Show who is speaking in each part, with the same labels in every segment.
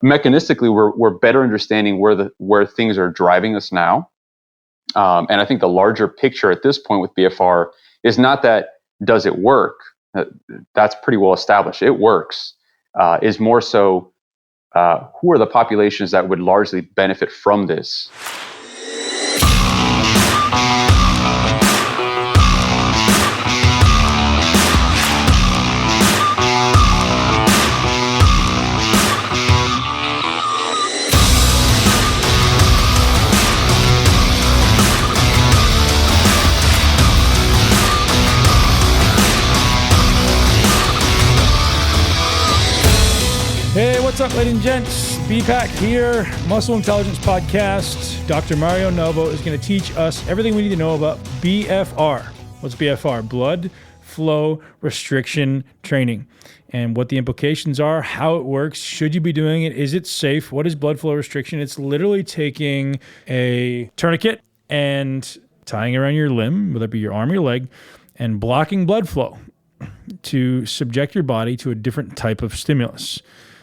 Speaker 1: mechanistically, we're better understanding where things are driving us now. And I think the larger picture at this point with BFR is not that does it work? That's pretty well established. It works. Is more so who are the populations that would largely benefit from this?
Speaker 2: Hey, what's up, ladies and gents? BPAC here, Muscle Intelligence Podcast. Dr. Mario Novo is going to teach us everything we need to know about BFR. What's BFR? Blood Flow Restriction Training. And what the implications are, how it works, should you be doing it, is it safe? What is blood flow restriction? It's literally taking a tourniquet and tying it around your limb, whether it be your arm or your leg, and blocking blood flow to subject your body to a different type of stimulus.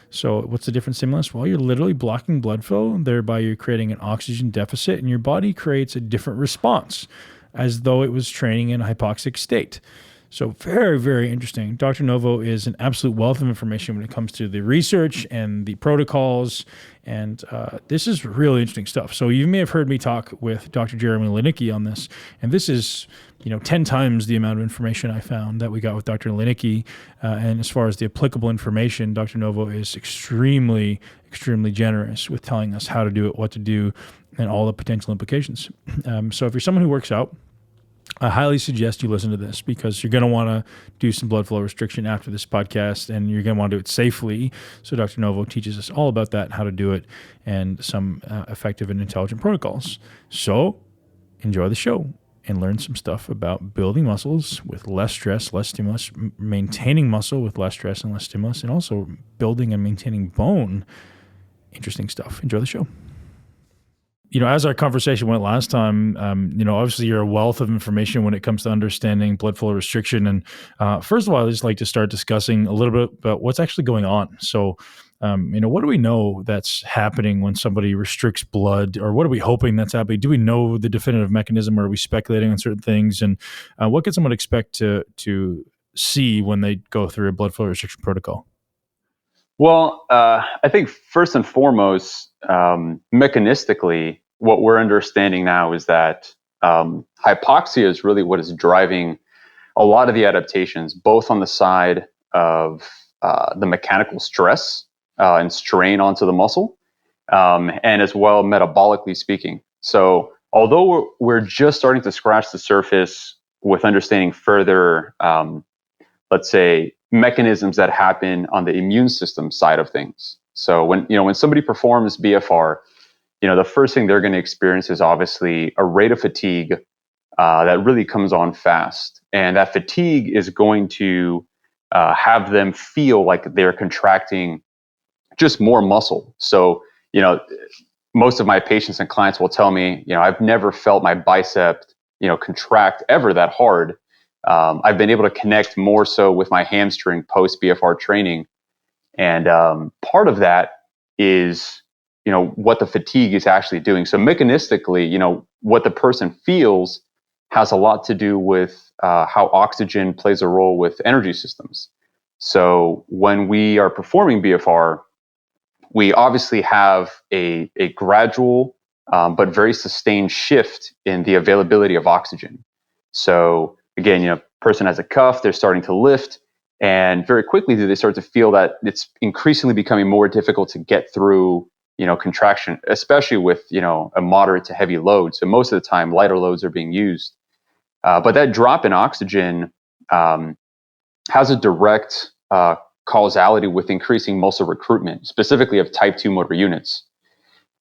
Speaker 2: So what's the different stimulus? Well, you're literally blocking blood flow, thereby you're creating an oxygen deficit, and your body creates a different response as though it was training in a hypoxic state. So very, very interesting. Dr. Novo is an absolute wealth of information when it comes to the research and the protocols, and this is really interesting stuff. So you may have heard me talk with Dr. Jeremy Linicki on this, and this is 10 times the amount of information I found that we got with Dr. Linicki. And as far as the applicable information, Dr. Novo is extremely, extremely generous with telling us how to do it, what to do, and all the potential implications. So if you're someone who works out, I highly suggest you listen to this because you're going to want to do some blood flow restriction after this podcast, and you're going to want to do it safely. So Dr. Novo teaches us all about that, how to do it, and some effective and intelligent protocols. So enjoy the show and learn some stuff about building muscles with less stress, less stimulus, maintaining muscle with less stress and less stimulus, and also building and maintaining bone. Interesting stuff. Enjoy the show. As our conversation went last time, obviously you're a wealth of information when it comes to understanding blood flow restriction. And first of all, I'd just like to start discussing a little bit about what's actually going on. So, what do we know that's happening when somebody restricts blood, or what are we hoping that's happening? Do we know the definitive mechanism, or are we speculating on certain things? And what can someone expect to see when they go through a blood flow restriction protocol?
Speaker 1: Well, I think first and foremost, mechanistically, what we're understanding now is that hypoxia is really what is driving a lot of the adaptations, both on the side of the mechanical stress and strain onto the muscle, and as well metabolically speaking. So although we're just starting to scratch the surface with understanding further, let's say, mechanisms that happen on the immune system side of things. So when somebody performs BFR, the first thing they're going to experience is obviously a rate of fatigue that really comes on fast, and that fatigue is going to have them feel like they're contracting just more muscle. So most of my patients and clients will tell me, I've never felt my bicep contract ever that hard. I've been able to connect more so with my hamstring post BFR training. And part of that is, what the fatigue is actually doing. So mechanistically, what the person feels has a lot to do with how oxygen plays a role with energy systems. So when we are performing BFR, we obviously have a gradual but very sustained shift in the availability of oxygen. So again, person has a cuff, they're starting to lift, and very quickly do they start to feel that it's increasingly becoming more difficult to get through, contraction, especially with, a moderate to heavy load. So most of the time, lighter loads are being used. But that drop in oxygen has a direct causality with increasing muscle recruitment, specifically of type 2 motor units.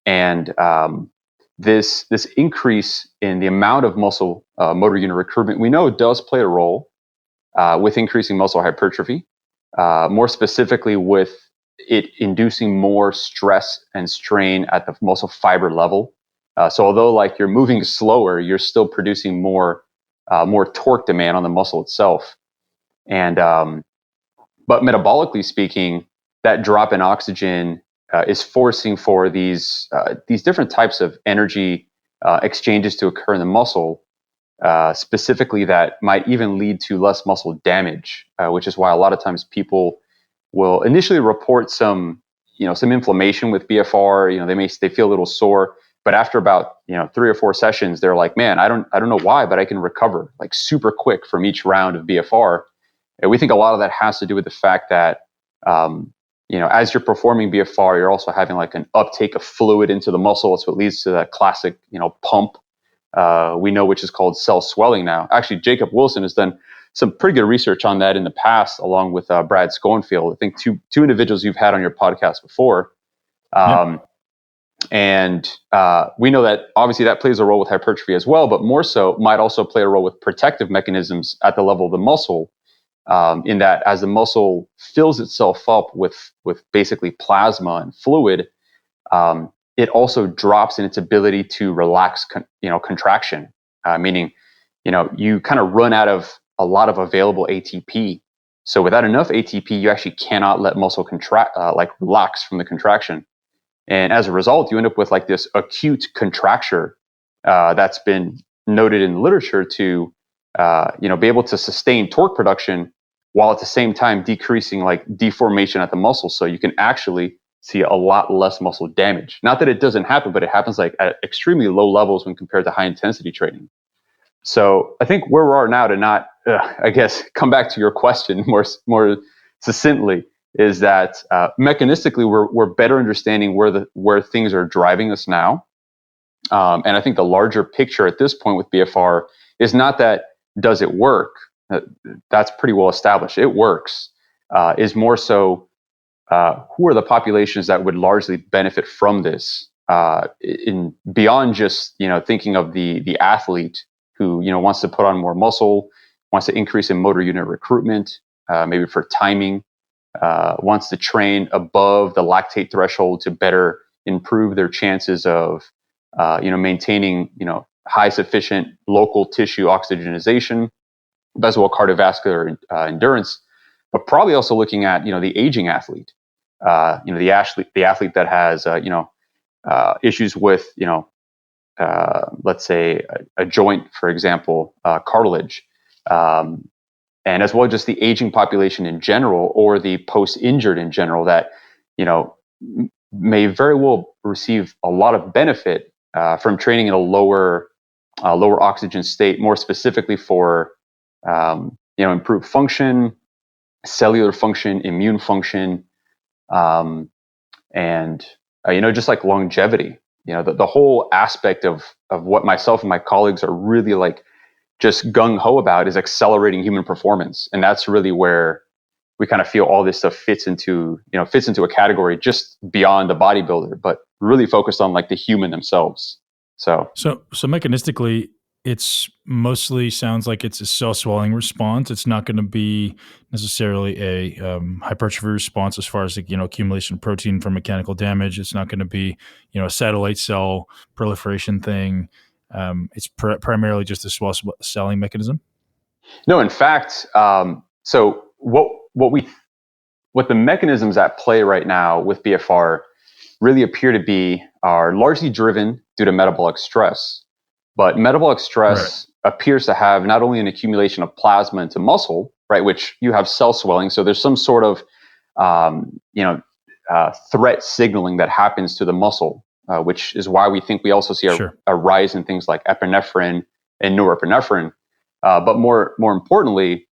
Speaker 1: And this increase in the amount of muscle motor unit recruitment, we know does play a role with increasing muscle hypertrophy, more specifically with it inducing more stress and strain at the muscle fiber level. So although you're moving slower, you're still producing more torque demand on the muscle itself. And but metabolically speaking, that drop in oxygen is forcing for these different types of energy exchanges to occur in the muscle, specifically that might even lead to less muscle damage, which is why a lot of times people will initially report some inflammation with BFR. They feel a little sore, but after about 3 or 4 sessions, they're like, man, I don't know why, but I can recover like super quick from each round of BFR. And we think a lot of that has to do with the fact that as you're performing BFR, you're also having like an uptake of fluid into the muscle. It's what leads to that classic pump we know, which is called cell swelling now. Actually, Jacob Wilson has done some pretty good research on that in the past, along with Brad Schoenfield. I think two individuals you've had on your podcast before. And we know that obviously that plays a role with hypertrophy as well, but more so might also play a role with protective mechanisms at the level of the muscle, in that as the muscle fills itself up with basically plasma and fluid, it also drops in its ability to relax contraction, meaning you kind of run out of a lot of available ATP. So without enough ATP, you actually cannot let muscle contract, relax from the contraction. And as a result, you end up with like this acute contracture that's been noted in the literature to be able to sustain torque production while at the same time decreasing like deformation at the muscle. So you can actually see a lot less muscle damage. Not that it doesn't happen, but it happens like at extremely low levels when compared to high intensity training. So I think where we are now, to not, come back to your question more succinctly, is that mechanistically we're better understanding where things are driving us now. And I think the larger picture at this point with BFR is not that does it work? That's pretty well established. It works. Is more so who are the populations that would largely benefit from this? In beyond just thinking of the athlete who wants to put on more muscle, wants to increase in motor unit recruitment, maybe for timing, wants to train above the lactate threshold to better improve their chances of maintaining high sufficient local tissue oxygenization, as well cardiovascular endurance, but probably also looking at the aging athlete, the athlete that has issues with let's say a joint, for example, cartilage, and as well just the aging population in general, or the post-injured in general, that may very well receive a lot of benefit from training in a lower oxygen state, more specifically for improved function, cellular function, immune function, and just like longevity. The whole aspect of what myself and my colleagues are really like just gung-ho about is accelerating human performance. And that's really where we kind of feel all this stuff fits into a category just beyond the bodybuilder, but really focused on like the human themselves. So
Speaker 2: mechanistically, it's mostly sounds like it's a cell swelling response. It's not going to be necessarily a hypertrophy response as far as accumulation of protein from mechanical damage. It's not going to be a satellite cell proliferation thing. It's primarily just a swelling mechanism.
Speaker 1: No, in fact, so what the mechanisms at play right now with BFR really appear to be are largely driven due to metabolic stress. But metabolic stress appears to have not only an accumulation of plasma into muscle, right, which you have cell swelling. So there's some sort of, threat signaling that happens to the muscle, which is why we think we also see a rise in things like epinephrine and norepinephrine. But more importantly,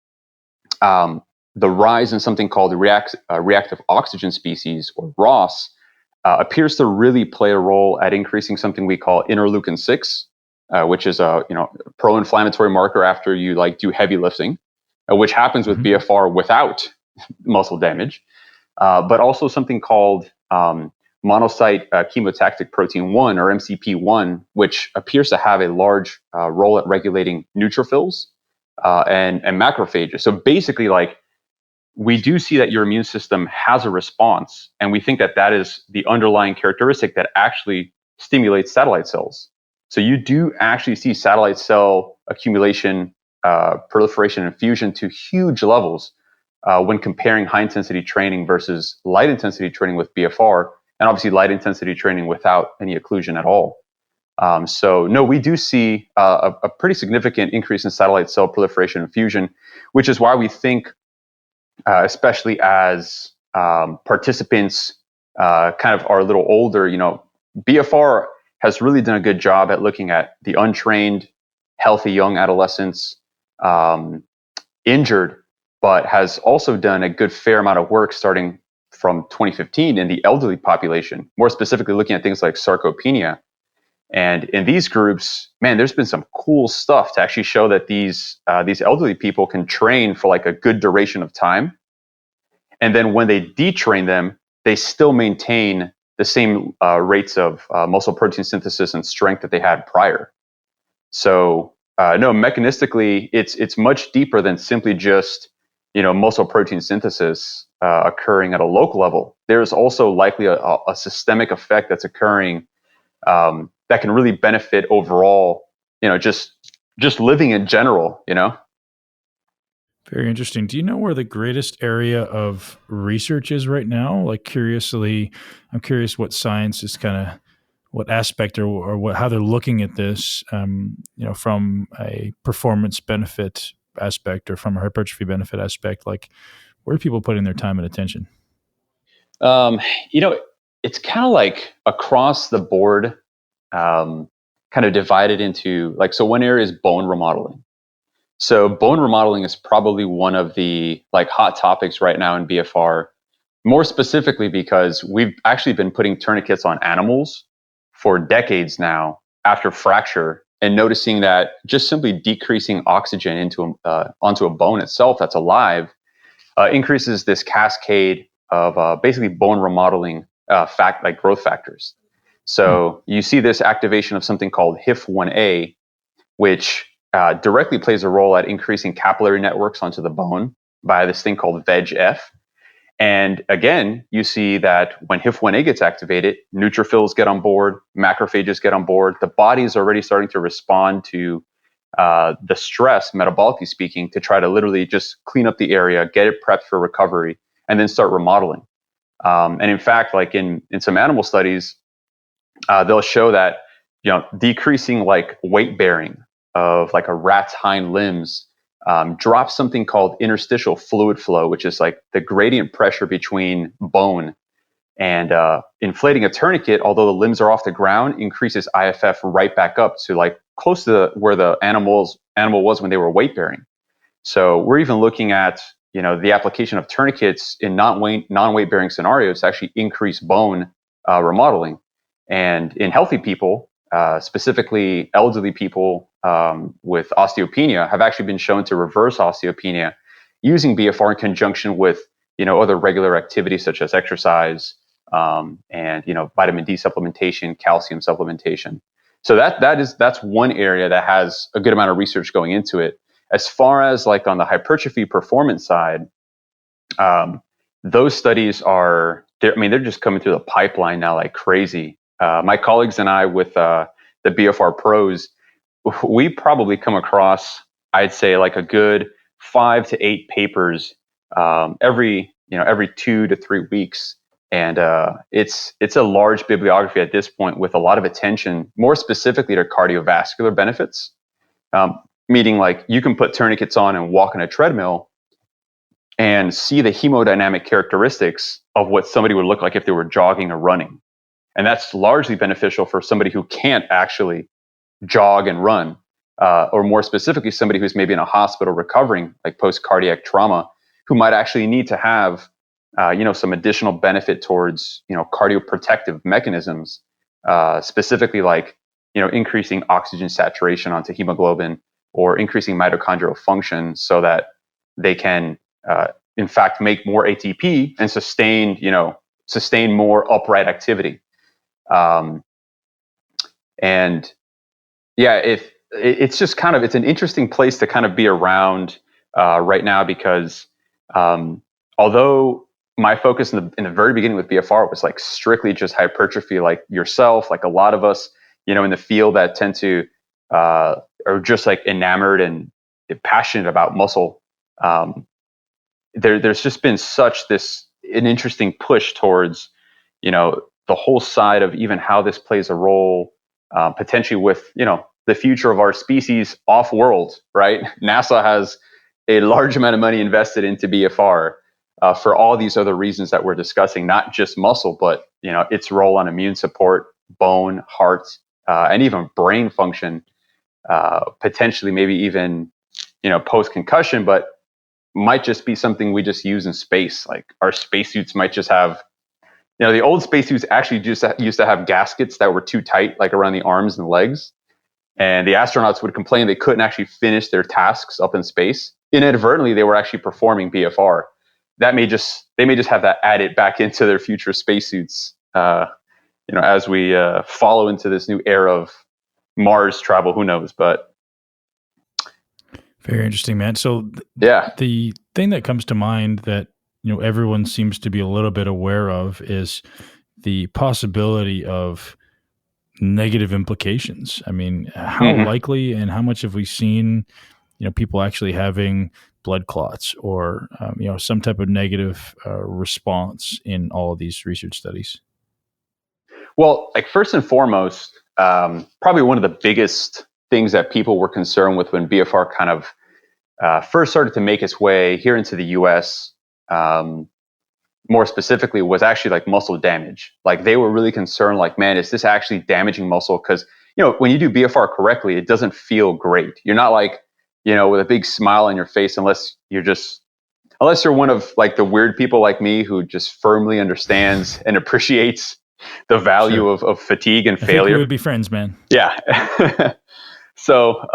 Speaker 1: the rise in something called reactive oxygen species, or ROS, appears to really play a role at increasing something we call interleukin-6. Which is a pro-inflammatory marker after you do heavy lifting, which happens with BFR without muscle damage, but also something called monocyte chemotactic protein 1, or MCP1, which appears to have a large role at regulating neutrophils and macrophages. So basically, we do see that your immune system has a response, and we think that is the underlying characteristic that actually stimulates satellite cells. So you do actually see satellite cell accumulation, proliferation, and fusion to huge levels when comparing high-intensity training versus light-intensity training with BFR. and obviously light intensity training without any occlusion at all. So no, we do see a pretty significant increase in satellite cell proliferation and fusion, which is why we think, especially as participants kind of are a little older, BFR has really done a good job at looking at the untrained, healthy young adolescents, injured, but has also done a good fair amount of work starting from 2015 in the elderly population, more specifically looking at things like sarcopenia. And in these groups, man, there's been some cool stuff to actually show that these elderly people can train for like a good duration of time. And then when they detrain them, they still maintain the same rates of muscle protein synthesis and strength that they had prior. So no, mechanistically, it's much deeper than simply just muscle protein synthesis occurring at a local level. There's also likely a systemic effect that's occurring that can really benefit overall, just living in general,
Speaker 2: Very interesting. Do you know where the greatest area of research is right now? Like, I'm curious what science is what aspect or what, how they're looking at this, from a performance benefit aspect or from a hypertrophy benefit aspect. Like, where are people putting their time and attention?
Speaker 1: You know, it's kind of like across the board, kind of divided into like, so one area is bone remodeling. So bone remodeling is probably one of the like hot topics right now in BFR, more specifically because we've actually been putting tourniquets on animals for decades now after fracture, and noticing that just simply decreasing oxygen onto a bone itself that's alive increases this cascade of basically bone remodeling like growth factors. So you see this activation of something called HIF1A, which directly plays a role at increasing capillary networks onto the bone by this thing called VEGF. And again, you see that when HIF1A gets activated, neutrophils get on board, macrophages get on board. The body is already starting to respond to the stress, metabolically speaking, to try to literally just clean up the area, get it prepped for recovery, and then start remodeling. And in fact, like in some animal studies, they'll show that decreasing like weight bearing of like a rat's hind limbs drops something called interstitial fluid flow, which is like the gradient pressure between bone. And inflating a tourniquet, although the limbs are off the ground, increases IFF right back up to like close to where the animal was when they were weight bearing. So we're even looking at the application of tourniquets in non-weight bearing scenarios to actually increase bone remodeling. And in healthy people, specifically elderly people with osteopenia, have actually been shown to reverse osteopenia using BFR in conjunction with other regular activities such as exercise and vitamin D supplementation, calcium supplementation. So that's one area that has a good amount of research going into it. As far as like on the hypertrophy performance side, those studies they're just coming through the pipeline now like crazy. My colleagues and I with the BFR Pros, we probably come across, I'd say, like a good 5 to 8 papers every 2 to 3 weeks, and it's a large bibliography at this point with a lot of attention, more specifically to cardiovascular benefits. Meaning, like you can put tourniquets on and walk on a treadmill and see the hemodynamic characteristics of what somebody would look like if they were jogging or running. And that's largely beneficial for somebody who can't actually jog and run, or more specifically, somebody who's maybe in a hospital recovering, like post-cardiac trauma, who might actually need to have, some additional benefit towards, cardioprotective mechanisms, specifically like, increasing oxygen saturation onto hemoglobin or increasing mitochondrial function so that they can, in fact, make more ATP and sustain more upright activity. And yeah, it's just it's an interesting place to kind of be around right now because although my focus in the very beginning with BFR was like strictly just hypertrophy, like yourself, like a lot of us, in the field that tend to are just like enamored and passionate about muscle. There's just been such an interesting push towards, the the whole side of even how this plays a role potentially with, the future of our species off world, right? NASA has a large amount of money invested into BFR for all these other reasons that we're discussing, not just muscle, but, its role on immune support, bone, heart, and even brain function, potentially maybe even, post-concussion, but might just be something we just use in space. Like our spacesuits might just have, the old spacesuits actually just used to have gaskets that were too tight, like around the arms and legs. And the astronauts would complain they couldn't actually finish their tasks up in space. Inadvertently, they were actually performing BFR. They may just have that added back into their future spacesuits, as we follow into this new era of Mars travel. Who knows? But
Speaker 2: very interesting, man. So
Speaker 1: yeah,
Speaker 2: the thing that comes to mind that everyone seems to be a little bit aware of is the possibility of negative implications. I mean, how likely and how much have we seen, people actually having blood clots or, some type of negative response in all of these research studies?
Speaker 1: Well, like first and foremost, probably one of the biggest things that people were concerned with when BFR kind of first started to make its way here into the US, more specifically, was actually like muscle damage. Like they were really concerned, like, man, is this actually damaging muscle? Because, when you do BFR correctly, it doesn't feel great. You're not like, with a big smile on your face, unless you're one of like the weird people like me who just firmly understands and appreciates the value of fatigue and failure.
Speaker 2: I think we would be friends, man.
Speaker 1: Yeah. So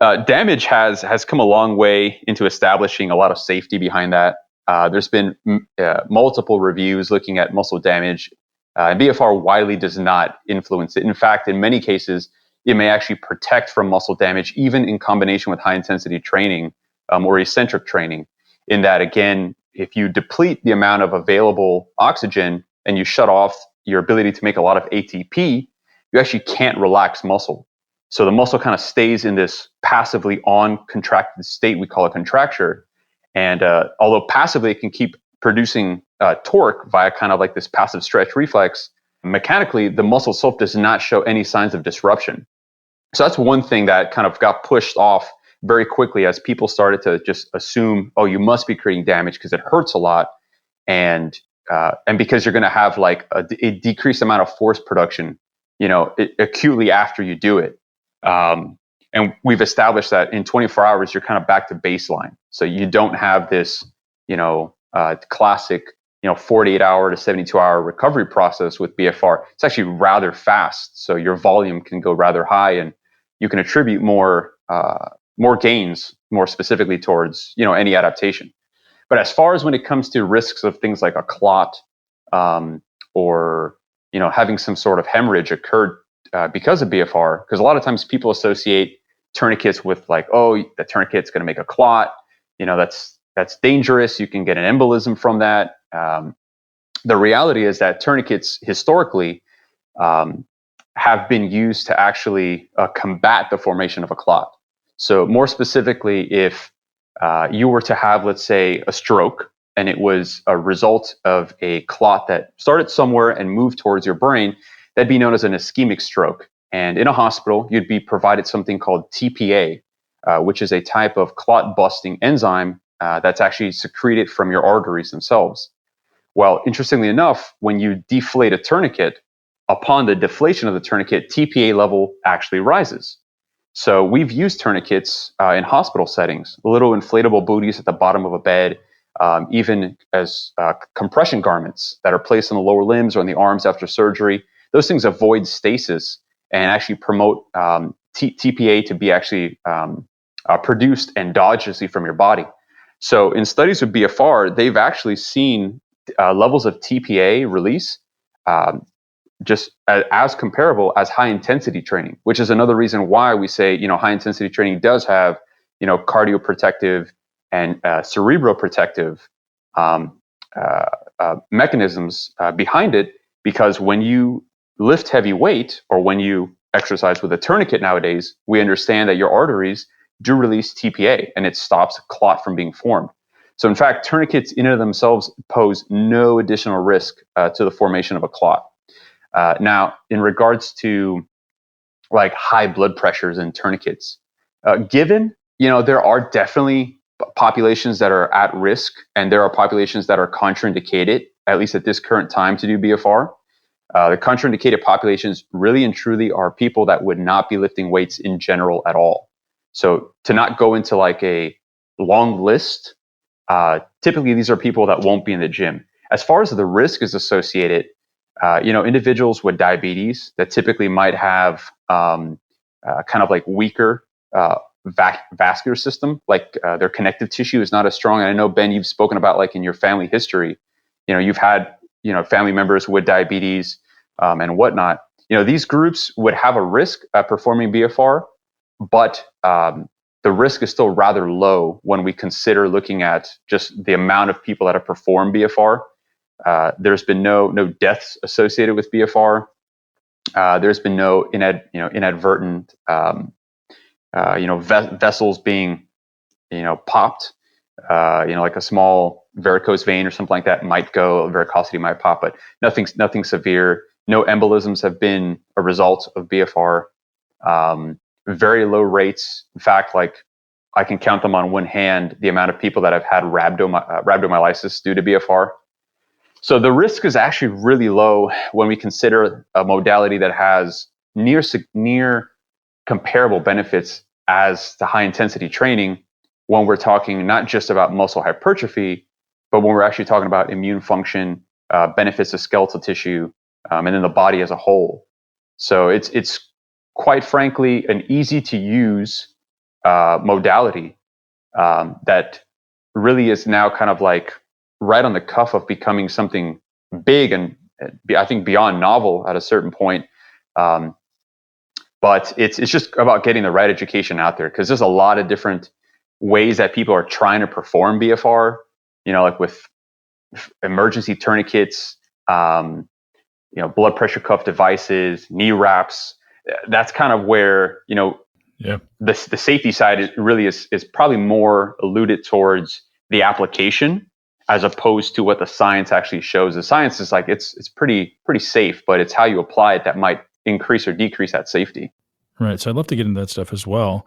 Speaker 1: damage has come a long way into establishing a lot of safety behind that. There's been multiple reviews looking at muscle damage, and BFR widely does not influence it. In fact, in many cases, it may actually protect from muscle damage, even in combination with high-intensity training or eccentric training, in that, again, if you deplete the amount of available oxygen and you shut off your ability to make a lot of ATP, you actually can't relax muscle. So the muscle kind of stays in this passively on contracted state we call a contracture. And although passively it can keep producing torque via kind of like this passive stretch reflex, mechanically the muscle itself does not show any signs of disruption. So that's one thing that kind of got pushed off very quickly as people started to just assume, oh, you must be creating damage because it hurts a lot, and because you're going to have like a decreased amount of force production, acutely after you do it. And we've established that in 24 hours, you're kind of back to baseline. So you don't have this, classic, 48-hour to 72-hour recovery process with BFR. It's actually rather fast. So your volume can go rather high, and you can attribute more gains, more specifically towards, any adaptation. But as far as when it comes to risks of things like a clot, or, having some sort of hemorrhage occurred because of BFR, because a lot of times people associate tourniquets with like, oh, the tourniquet's going to make a clot. That's dangerous. You can get an embolism from that. The reality is that tourniquets historically have been used to actually combat the formation of a clot. So more specifically, if you were to have, let's say, a stroke, and it was a result of a clot that started somewhere and moved towards your brain, that'd be known as an ischemic stroke. And in a hospital, you'd be provided something called TPA, which is a type of clot-busting enzyme that's actually secreted from your arteries themselves. Well, interestingly enough, when you deflate a tourniquet, upon the deflation of the tourniquet, TPA level actually rises. So we've used tourniquets in hospital settings, little inflatable booties at the bottom of a bed, even as compression garments that are placed on the lower limbs or on the arms after surgery. Those things avoid stasis and actually promote TPA to be actually produced endogenously from your body. So in studies with BFR, they've actually seen levels of TPA release just as comparable as high intensity training, which is another reason why we say, high intensity training does have, cardioprotective and cerebroprotective mechanisms behind it, because when you lift heavy weight or when you exercise with a tourniquet nowadays, we understand that your arteries do release TPA and it stops clot from being formed. So in fact, tourniquets in and of themselves pose no additional risk to the formation of a clot. Now, in regards to like high blood pressures and tourniquets, given, there are definitely populations that are at risk, and there are populations that are contraindicated, at least at this current time, to do BFR. The contraindicated populations really and truly are people that would not be lifting weights in general at all. So to not go into like a long list, typically these are people that won't be in the gym. As far as the risk is associated, individuals with diabetes that typically might have kind of like weaker vascular system, like their connective tissue is not as strong. And I know, Ben, you've spoken about like in your family history, you've had, family members with diabetes and whatnot. These groups would have a risk at performing BFR, but the risk is still rather low when we consider looking at just the amount of people that have performed BFR. There's been no deaths associated with BFR. There's been no inadvertent vessels being popped. Like a small varicose vein or something like that might go, varicosity might pop, but nothing severe. No embolisms have been a result of BFR. Very low rates. In fact, like I can count them on one hand, the amount of people that have had rhabdomyolysis due to BFR. So the risk is actually really low when we consider a modality that has near comparable benefits as to high intensity training, when we're talking not just about muscle hypertrophy, but when we're actually talking about immune function, benefits of skeletal tissue, and then the body as a whole. So it's quite frankly an easy to use modality that really is now kind of like right on the cuff of becoming something big and I think beyond novel at a certain point. But it's just about getting the right education out there, because there's a lot of different ways that people are trying to perform BFR, like with emergency tourniquets, blood pressure cuff devices, knee wraps. That's kind of where, the safety side is probably more alluded towards the application as opposed to what the science actually shows. The science is like, it's pretty safe, but it's how you apply it that might increase or decrease that safety.
Speaker 2: Right. So I'd love to get into that stuff as well.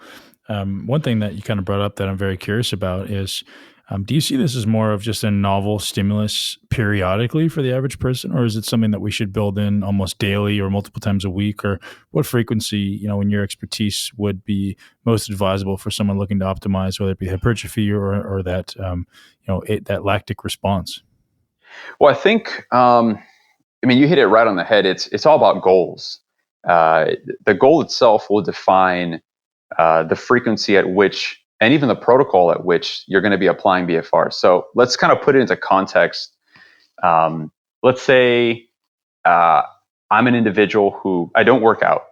Speaker 2: One thing that you kind of brought up that I'm very curious about is, do you see this as more of just a novel stimulus periodically for the average person, or is it something that we should build in almost daily or multiple times a week? Or what frequency, in your expertise, would be most advisable for someone looking to optimize, whether it be hypertrophy or that, that lactic response?
Speaker 1: Well, I think, you hit it right on the head. It's all about goals. The goal itself will define the frequency at which, and even the protocol at which you're going to be applying BFR. So let's kind of put it into context. Let's say I'm an individual who I don't work out.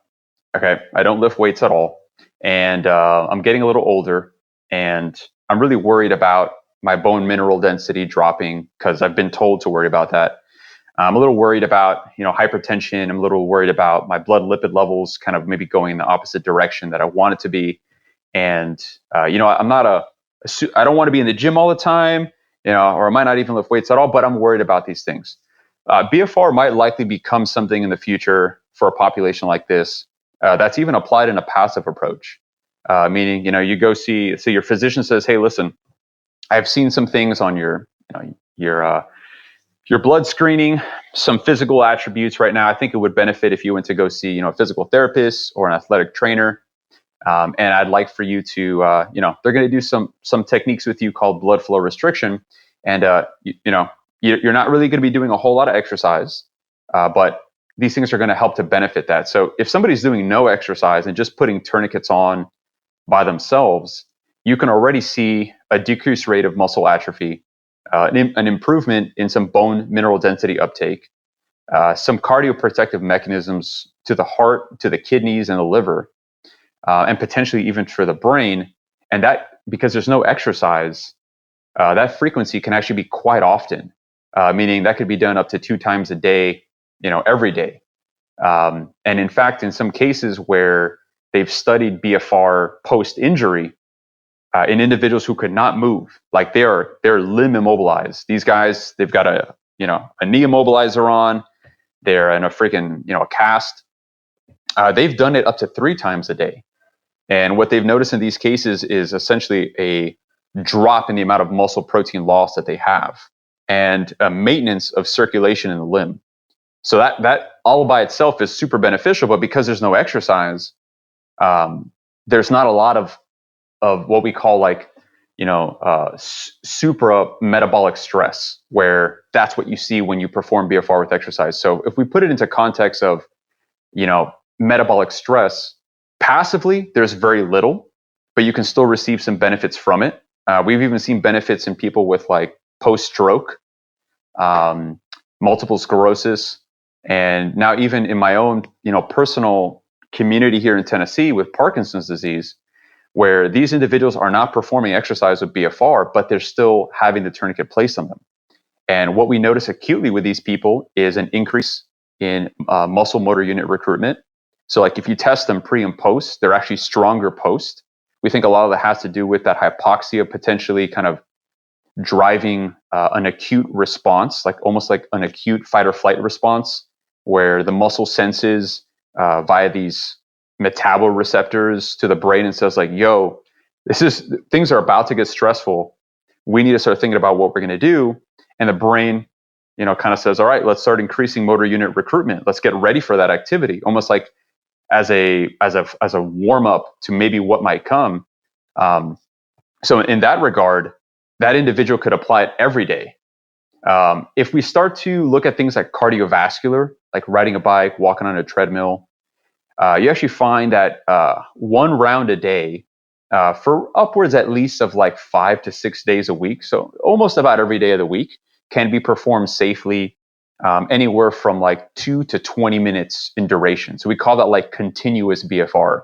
Speaker 1: Okay, I don't lift weights at all, and I'm getting a little older, and I'm really worried about my bone mineral density dropping because I've been told to worry about that. I'm a little worried about, hypertension. I'm a little worried about my blood lipid levels kind of maybe going in the opposite direction that I want it to be. And, I'm not I don't want to be in the gym all the time, or I might not even lift weights at all, but I'm worried about these things. BFR might likely become something in the future for a population like this that's even applied in a passive approach. Meaning, you go see, so your physician says, hey, listen, I've seen some things on your blood screening, some physical attributes right now. I think it would benefit if you went to go see, a physical therapist or an athletic trainer. And I'd like for you to, they're going to do some techniques with you called blood flow restriction. And, you're not really going to be doing a whole lot of exercise, but these things are going to help to benefit that. So if somebody's doing no exercise and just putting tourniquets on by themselves, you can already see a decreased rate of muscle atrophy, an improvement in some bone mineral density uptake, some cardioprotective mechanisms to the heart, to the kidneys, and the liver, and potentially even for the brain. And that, because there's no exercise, that frequency can actually be quite often, meaning that could be done up to 2 times a day, every day. And in fact, in some cases where they've studied BFR post-injury, in individuals who could not move, like they're limb immobilized. These guys, they've got a knee immobilizer on, they're in a freaking a cast. They've done it up to 3 times a day, and what they've noticed in these cases is essentially a drop in the amount of muscle protein loss that they have, and a maintenance of circulation in the limb. So that all by itself is super beneficial. But because there's no exercise, there's not a lot of what we call like supra metabolic stress, where that's what you see when you perform BFR with exercise. So if we put it into context of metabolic stress, passively there's very little, but you can still receive some benefits from it. We've even seen benefits in people with like post-stroke, multiple sclerosis, and now even in my own personal community here in Tennessee with Parkinson's disease, where these individuals are not performing exercise with BFR, but they're still having the tourniquet placed on them. And what we notice acutely with these people is an increase in muscle motor unit recruitment. So like if you test them pre and post, they're actually stronger post. We think a lot of that has to do with that hypoxia potentially kind of driving an acute response, like almost like an acute fight or flight response, where the muscle senses via these metaboreceptors to the brain and says like, yo, things are about to get stressful. We need to start thinking about what we're going to do. And the brain, kind of says, all right, let's start increasing motor unit recruitment. Let's get ready for that activity, almost like as a warm up to maybe what might come. So in that regard, that individual could apply it every day. If we start to look at things like cardiovascular, like riding a bike, walking on a treadmill, you actually find that 1 round a day for upwards at least of like 5 to 6 days a week, so almost about every day of the week, can be performed safely, anywhere from like 2 to 20 minutes in duration. So we call that like continuous BFR.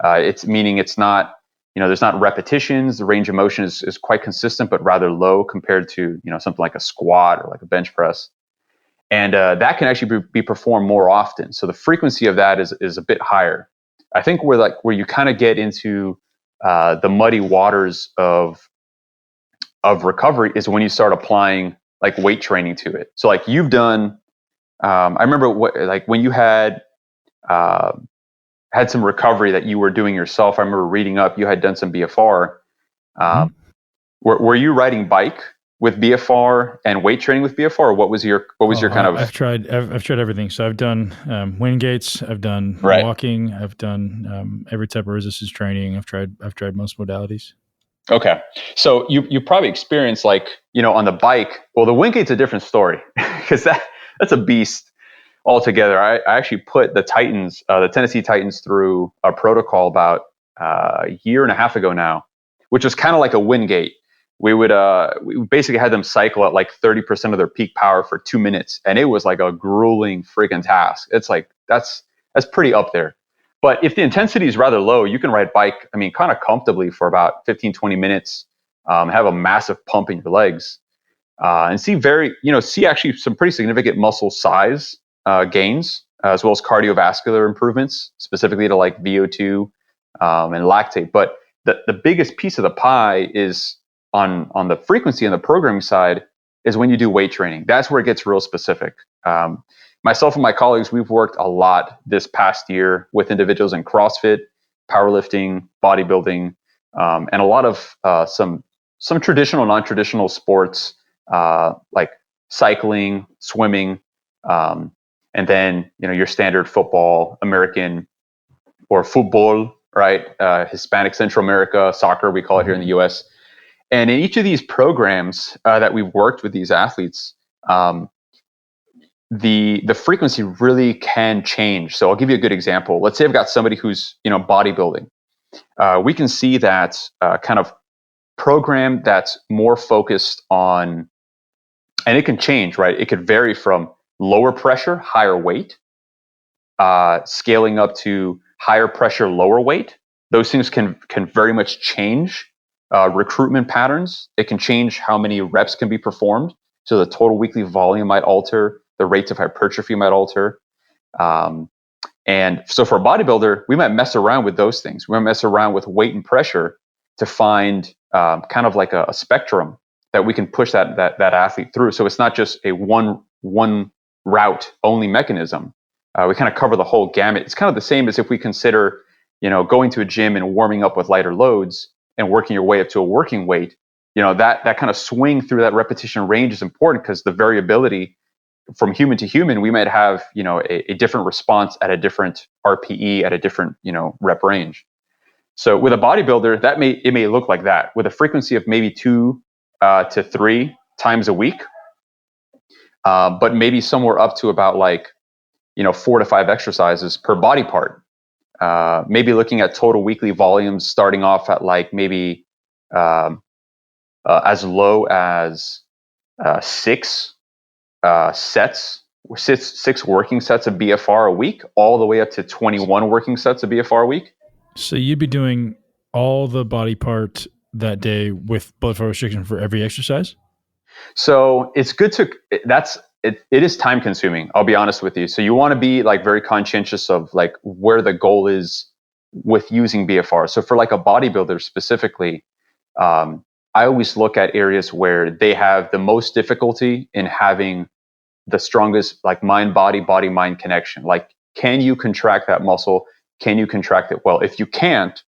Speaker 1: It's meaning it's not, there's not repetitions. The range of motion is quite consistent, but rather low compared to, something like a squat or like a bench press. And that can actually be performed more often. So the frequency of that is a bit higher. I think where you kind of get into the muddy waters of recovery is when you start applying like weight training to it. So like you've done, I remember when you had some recovery that you were doing yourself. I remember reading up, you had done some BFR. Were you riding bike with BFR and weight training with BFR, or what was your kind of?
Speaker 2: I've tried everything. So I've done wind gates, I've done walking, I've done every type of resistance training. I've tried most modalities. Okay.
Speaker 1: So you probably experienced like, on the bike, well, the wind gate's a different story because that's a beast altogether. I actually put the Tennessee Titans through a protocol about a year and a half ago now, which was kind of like a wind gate. We basically had them cycle at like 30% of their peak power for 2 minutes. And it was like a grueling freaking task. It's like, that's pretty up there. But if the intensity is rather low, you can ride bike, kind of comfortably for about 15, 20 minutes, have a massive pump in your legs, and see actually some pretty significant muscle size gains, as well as cardiovascular improvements, specifically to like VO2 and lactate. But the biggest piece of the pie is on the frequency and the programming side is when you do weight training. That's where it gets real specific. Myself and my colleagues, we've worked a lot this past year with individuals in CrossFit, powerlifting, bodybuilding, and a lot of some traditional, non-traditional sports like cycling, swimming, and then your standard football, American or football, right? Hispanic Central America, soccer, we call it here in the U.S. And in each of these programs that we've worked with these athletes, the frequency really can change. So I'll give you a good example. Let's say I've got somebody who's bodybuilding. We can see that kind of program that's more focused on, and it can change, right? It could vary from lower pressure, higher weight, scaling up to higher pressure, lower weight. Those things can very much change recruitment patterns. It can change how many reps can be performed. So the total weekly volume might alter, the rates of hypertrophy might alter. And so for a bodybuilder, we might mess around with those things. We might mess around with weight and pressure. to find kind of like a spectrum that we can push that athlete through. So it's not just a one route only mechanism. We kind of cover the whole gamut. It's kind of the same as if we consider, going to a gym and warming up with lighter loads and working your way up to a working weight. That kind of swing through that repetition range is important because the variability from human to human, we might have, a different response at a different RPE at a different, rep range. So with a bodybuilder, it may look like that with a frequency of maybe 2 to 3 times a week, but maybe somewhere up to about 4 to 5 exercises per body part. Maybe looking at total weekly volumes starting off at maybe as low as 6 sets, 6 working sets of BFR a week, all the way up to 21 working sets of BFR a week.
Speaker 2: So you'd be doing all the body part that day with blood flow restriction for every exercise?
Speaker 1: So it's good it is time consuming. I'll be honest with you. So you want to be very conscientious of where the goal is with using BFR. So for a bodybuilder specifically, I always look at areas where they have the most difficulty in having the strongest mind-body connection. Can you contract that muscle? Can you contract it well? If you can't,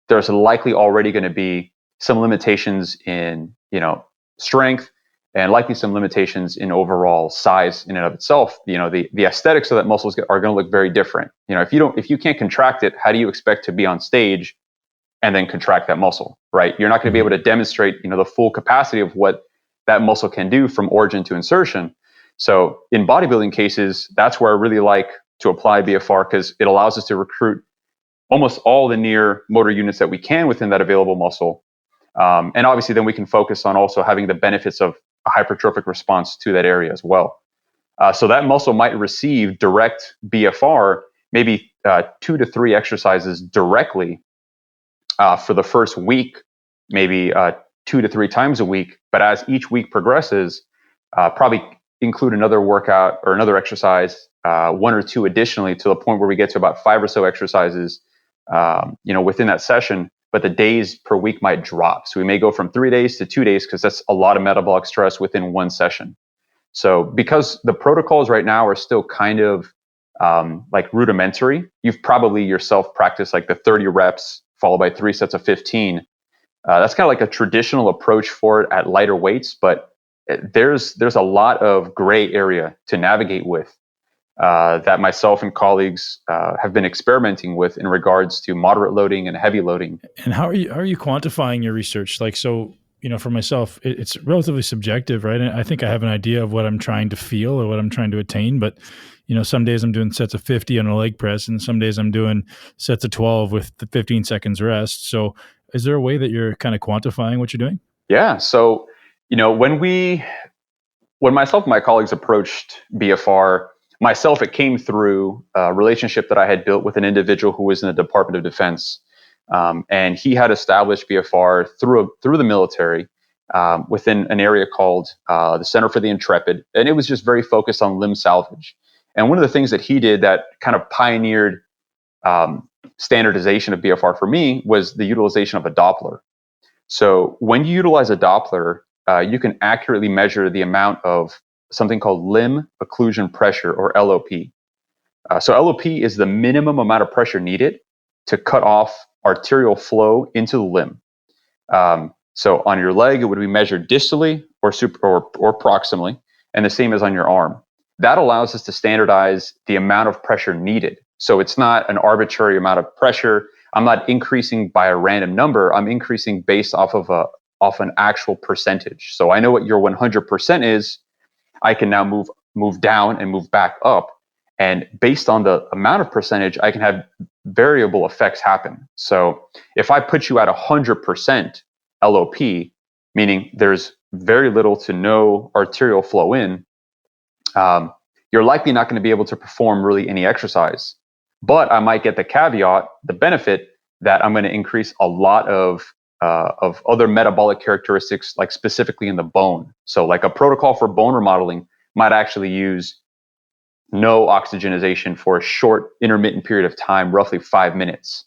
Speaker 1: there's likely already going to be some limitations in, strength, and likely some limitations in overall size in and of itself. The aesthetics of that muscle are going to look very different. If you can't contract it, how do you expect to be on stage and then contract that muscle, right? You're not going to be able to demonstrate, the full capacity of what that muscle can do from origin to insertion. So in bodybuilding cases, that's where I really like to apply BFR because it allows us to recruit almost all the near motor units that we can within that available muscle. And obviously then we can focus on also having the benefits of a hypertrophic response to that area as well. So that muscle might receive direct BFR, maybe 2 to 3 exercises directly for the first week, maybe 2 to 3 times a week. But as each week progresses, probably include another workout or another exercise, 1 or 2 additionally, to the point where we get to about 5 or so exercises, within that session. But the days per week might drop. So we may go from 3 days to 2 days because that's a lot of metabolic stress within one session. So because the protocols right now are still kind of rudimentary, you've probably yourself practiced the 30 reps followed by 3 sets of 15. That's kind of a traditional approach for it at lighter weights, but there's a lot of gray area to navigate with that myself and colleagues have been experimenting with in regards to moderate loading and heavy loading.
Speaker 2: And how are you quantifying your research? For myself, it's relatively subjective, right? And I think I have an idea of what I'm trying to feel or what I'm trying to attain, but some days I'm doing sets of 50 on a leg press, and some days I'm doing sets of 12 with the 15 seconds rest. So is there a way that you're kind of quantifying what you're doing?
Speaker 1: Yeah. So, when myself and my colleagues approached BFR, it came through a relationship that I had built with an individual who was in the Department of Defense. And he had established BFR through the military within an area called the Center for the Intrepid. And it was just very focused on limb salvage. And one of the things that he did that kind of pioneered standardization of BFR for me was the utilization of a Doppler. So when you utilize a Doppler, you can accurately measure the amount of something called limb occlusion pressure, or LOP. So LOP is the minimum amount of pressure needed to cut off arterial flow into the limb. So on your leg, it would be measured distally or proximally, and the same as on your arm. That allows us to standardize the amount of pressure needed. So it's not an arbitrary amount of pressure. I'm not increasing by a random number. I'm increasing based off of an actual percentage. So I know what your 100% is. I can now move down and move back up. And based on the amount of percentage, I can have variable effects happen. So if I put you at 100% LOP, meaning there's very little to no arterial flow in, you're likely not going to be able to perform really any exercise. But I might get the benefit that I'm going to increase a lot of other metabolic characteristics, specifically in the bone. So a protocol for bone remodeling might actually use no oxygenization for a short intermittent period of time, roughly 5 minutes.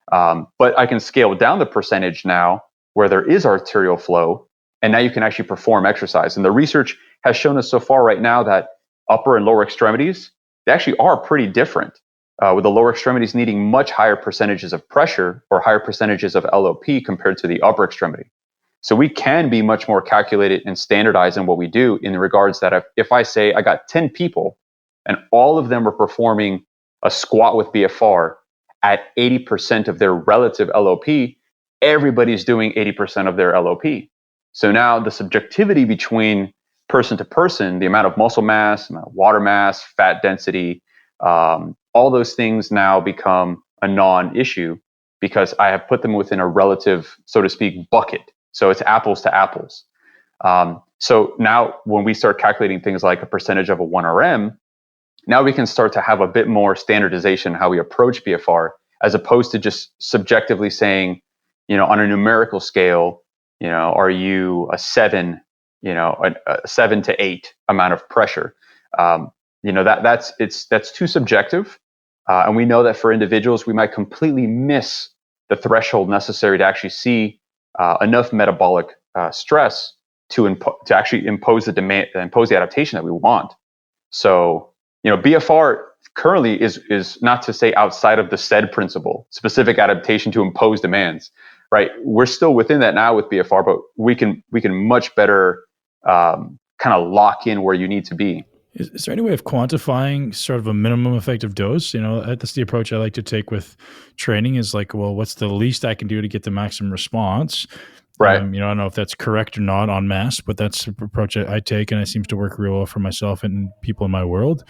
Speaker 1: But I can scale down the percentage now where there is arterial flow, and now you can actually perform exercise. And the research has shown us so far right now that upper and lower extremities, they actually are pretty different, with the lower extremities needing much higher percentages of pressure or higher percentages of LOP compared to the upper extremity. So we can be much more calculated and standardized in what we do, in regards that if I say I got 10 people and all of them are performing a squat with BFR at 80% of their relative LOP, everybody's doing 80% of their LOP. So now the subjectivity between person to person, the amount of muscle mass, amount of water mass, fat density, all those things now become a non-issue, because I have put them within a relative, so to speak, bucket. So it's apples to apples. So now when we start calculating things like a percentage of a 1RM, now we can start to have a bit more standardization how we approach BFR, as opposed to just subjectively saying, on a numerical scale, are you a 7, a 7 to 8 amount of pressure? That's too subjective. And we know that for individuals, we might completely miss the threshold necessary to actually see enough metabolic stress to actually impose the demand, impose the adaptation that we want. So, BFR currently is not to say outside of the SAID principle, specific adaptation to impose demands, right? We're still within that now with BFR, but we can much better kind of lock in where you need to be.
Speaker 2: Is there any way of quantifying sort of a minimum effective dose? That's the approach I like to take with training, is like, well, what's the least I can do to get the maximum response?
Speaker 1: Right.
Speaker 2: I don't know if that's correct or not en masse, but that's the approach I take, and it seems to work real well for myself and people in my world.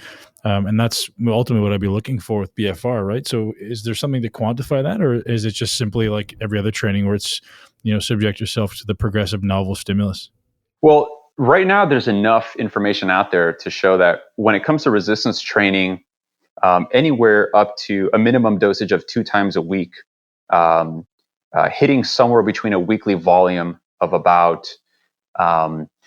Speaker 2: And that's ultimately what I'd be looking for with BFR, right? So is there something to quantify that, or is it just simply like every other training where it's, subject yourself to the progressive novel stimulus?
Speaker 1: Well, right now there's enough information out there to show that when it comes to resistance training, anywhere up to a minimum dosage of 2 times a week, hitting somewhere between a weekly volume of about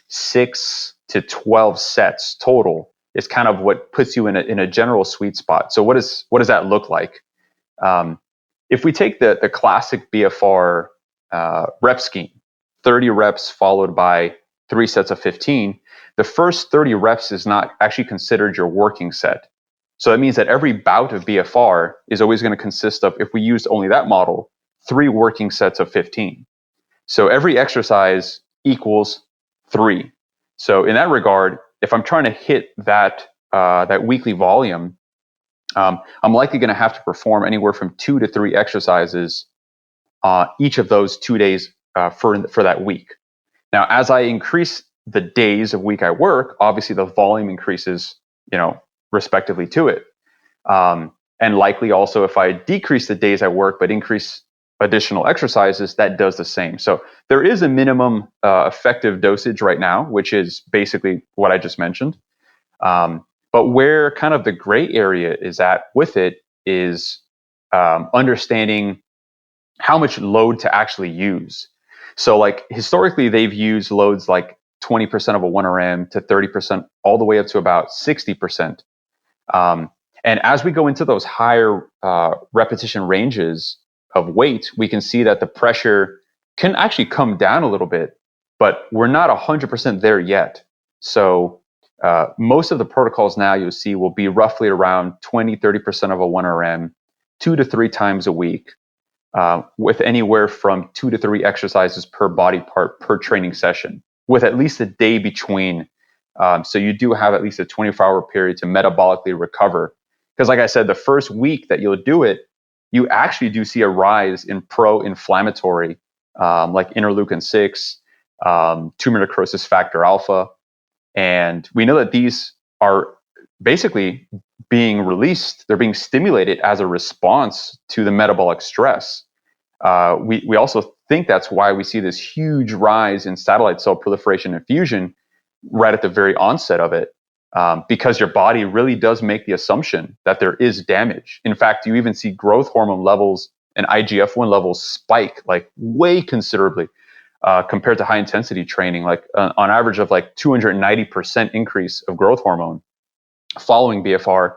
Speaker 1: 6 to 12 sets total is kind of what puts you in a general sweet spot. So what does that look like? If we take the classic BFR rep scheme, 30 reps followed by 3 sets of 15, the first 30 reps is not actually considered your working set. So that means that every bout of BFR is always going to consist of, if we used only that model, 3 working sets of 15. So every exercise equals 3. So in that regard, if I'm trying to hit that weekly volume, I'm likely going to have to perform anywhere from 2 to 3 exercises each of those 2 days for that week. Now, as I increase the days of week I work, obviously the volume increases, respectively to it. And likely also, if I decrease the days I work but increase additional exercises, that does the same. So there is a minimum effective dosage right now, which is basically what I just mentioned. But where kind of the gray area is at with it is understanding how much load to actually use. So like historically, they've used loads like 20% of a 1RM to 30%, all the way up to about 60%. And as we go into those higher repetition ranges of weight, we can see that the pressure can actually come down a little bit, but we're not 100% there yet. So most of the protocols now you'll see will be roughly around 20-30% of a 1RM, 2 to 3 times a week, with anywhere from 2 to 3 exercises per body part per training session, with at least a day between. So you do have at least a 24-hour period to metabolically recover. Because like I said, the first week that you'll do it, you actually do see a rise in pro-inflammatory, like interleukin-6, tumor necrosis factor alpha. And we know that these are basically being released, they're being stimulated as a response to the metabolic stress. We also think that's why we see this huge rise in satellite cell proliferation and fusion right at the very onset of it, because your body really does make the assumption that there is damage. In fact, you even see growth hormone levels and IGF-1 levels spike like way considerably compared to high intensity training, like on average of like 290% increase of growth hormone following BFR.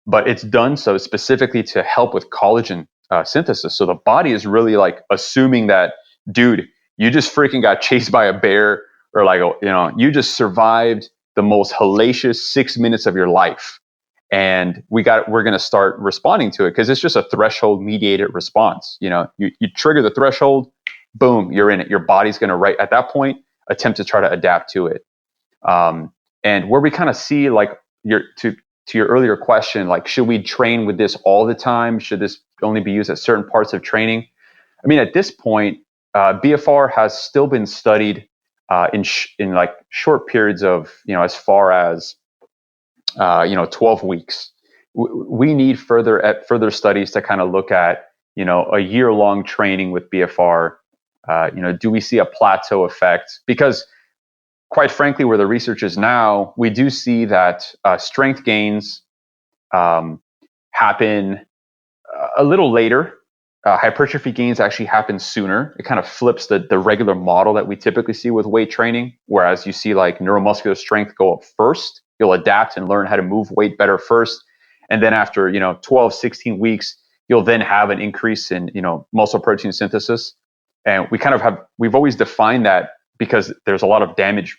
Speaker 1: But it's done so specifically to help with collagen synthesis. So the body is really like assuming that, dude, you just freaking got chased by a bear, or like, you just survived the most hellacious 6 minutes of your life. And we're going to start responding to it because it's just a threshold mediated response. You trigger the threshold, boom, you're in it. Your body's going to, right at that point, attempt to try to adapt to it. And where we kind of see, like, to your earlier question, like, should we train with this all the time? Should this only be used at certain parts of training? I mean, at this point, BFR has still been studied in like short periods of, as far as 12 weeks. We need further studies to kind of look at, a year-long training with BFR. Do we see a plateau effect? Because quite frankly, where the research is now, we do see that strength gains happen a little later. Hypertrophy gains actually happen sooner. It kind of flips the regular model that we typically see with weight training, whereas you see like neuromuscular strength go up first. You'll adapt and learn how to move weight better first. And then after, 12, 16 weeks, you'll then have an increase in, muscle protein synthesis. And we've always defined that because there's a lot of damage,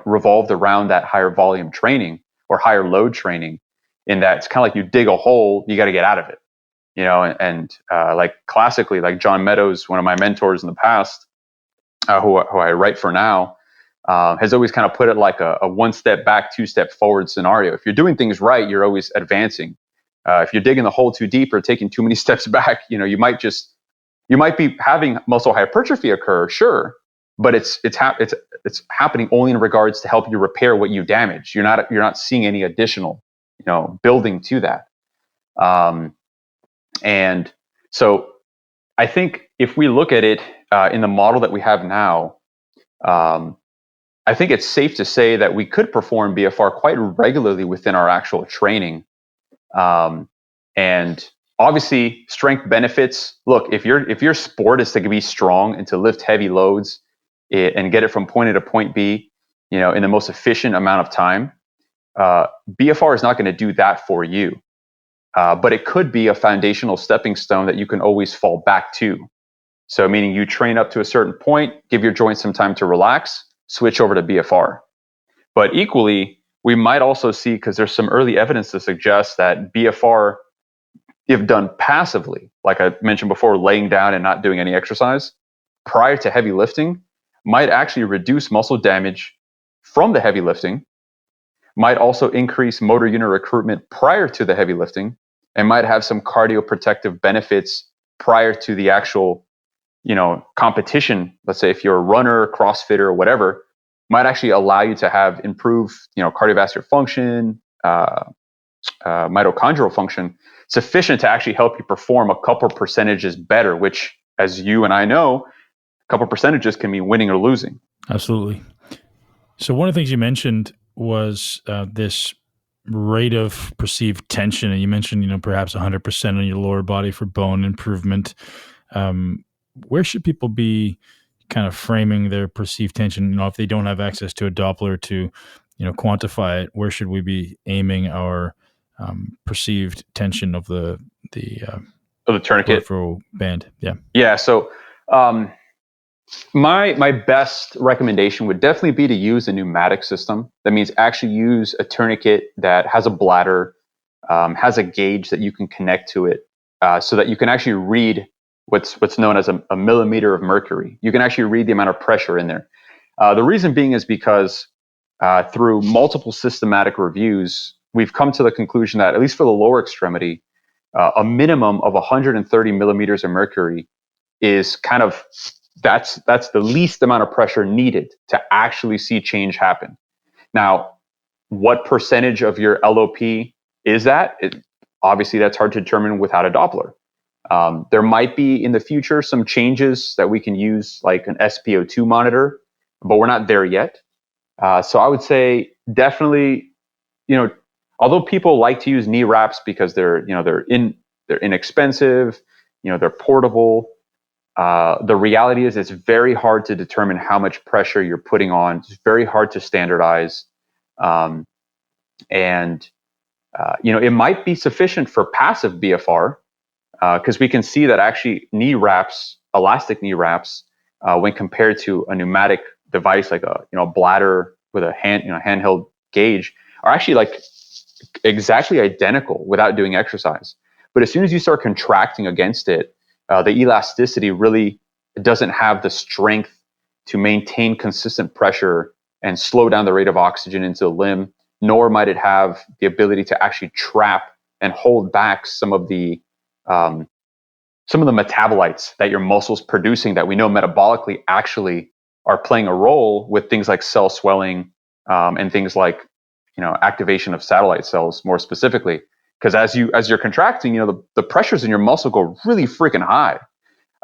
Speaker 1: revolved around that higher volume training or higher load training, in that it's kind of like you dig a hole, you got to get out of it. Like classically, like John Meadows, one of my mentors in the past, who I write for now, has always kind of put it like a 1 step back, 2 step forward scenario. If you're doing things right, you're always advancing. If you're digging the hole too deep or taking too many steps back, you might be having muscle hypertrophy occur, sure, but it's happening only in regards to help you repair what you damage. You're not seeing any additional, building to that. And so I think if we look at it in the model that we have now, I think it's safe to say that we could perform BFR quite regularly within our actual training. And obviously, strength benefits. Look, if your sport is to be strong and to lift heavy loads and get it from point A to point B, in the most efficient amount of time, BFR is not going to do that for you. But it could be a foundational stepping stone that you can always fall back to. So meaning you train up to a certain point, give your joints some time to relax, switch over to BFR. But equally, we might also see, because there's some early evidence to suggest that BFR, if done passively, like I mentioned before, laying down and not doing any exercise prior to heavy lifting, might actually reduce muscle damage from the heavy lifting, might also increase motor unit recruitment prior to the heavy lifting, and might have some cardioprotective benefits prior to the actual, competition. Let's say if you're a runner, CrossFitter, or whatever, might actually allow you to have improved, cardiovascular function, mitochondrial function, sufficient to actually help you perform a couple percentages better, which, as you and I know, a couple percentages can mean winning or losing.
Speaker 2: Absolutely. So one of the things you mentioned was this rate of perceived tension, and you mentioned, perhaps 100% on your lower body for bone improvement. Where should people be kind of framing their perceived tension? If they don't have access to a Doppler to, quantify it, where should we be aiming our perceived tension of the
Speaker 1: tourniquet
Speaker 2: peripheral band? Yeah.
Speaker 1: Yeah. So my best recommendation would definitely be to use a pneumatic system. That means actually use a tourniquet that has a bladder, has a gauge that you can connect to it, so that you can actually read what's known as a millimeter of mercury. You can actually read the amount of pressure in there. The reason being is because through multiple systematic reviews, we've come to the conclusion that, at least for the lower extremity, a minimum of 130 millimeters of mercury is kind of, that's the least amount of pressure needed to actually see change happen. Now, what percentage of your LOP is that? Obviously, that's hard to determine without a Doppler. There might be in the future some changes that we can use, like an SpO2 monitor, but we're not there yet. So I would say definitely, although people like to use knee wraps because they're inexpensive, they're portable. The reality is it's very hard to determine how much pressure you're putting on. It's very hard to standardize. It might be sufficient for passive BFR, because we can see that actually knee wraps, elastic knee wraps, when compared to a pneumatic device like a bladder with a handheld gauge, are actually like exactly identical without doing exercise. But as soon as you start contracting against it, the elasticity really doesn't have the strength to maintain consistent pressure and slow down the rate of oxygen into the limb, nor might it have the ability to actually trap and hold back some of the metabolites that your muscles producing that we know metabolically actually are playing a role with things like cell swelling, and things like activation of satellite cells more specifically. Because as you're contracting, the pressures in your muscle go really freaking high.